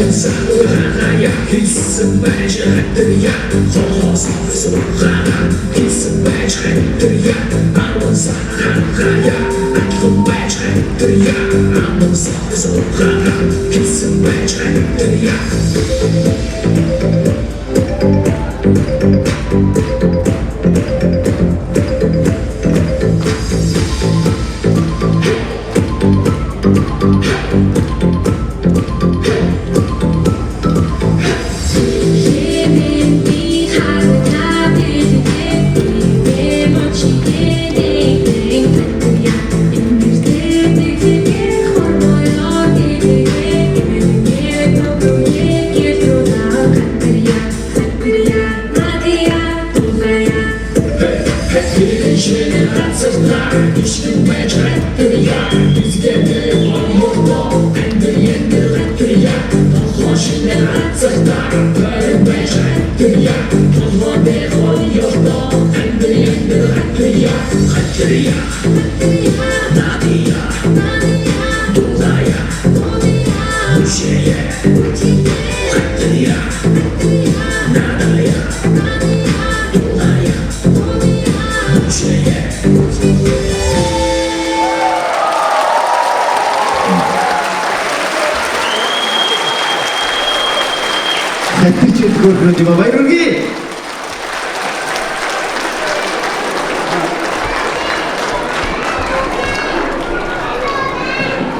하나야 키스 매주 hat들이야 호호스에서 하나 키스 매주 hat들이야 아무 사랑하야 아무 매주 hat들이야 아무 서에서 하나 키스 매주 hat들이야 Geçeni rahatsızlar İşin mecrettir ya Bizgeni olurdu Endiriyendir ya Hoşun rahatsızlar Böyle mecrettir ya Olma bir oluyordu Endiriyendir ya Hattir ya Nadia Dudaya Müşeye Hattir ya Nadaya Dudaya Müşeye Hati cukup belum coba Bapak Rugi.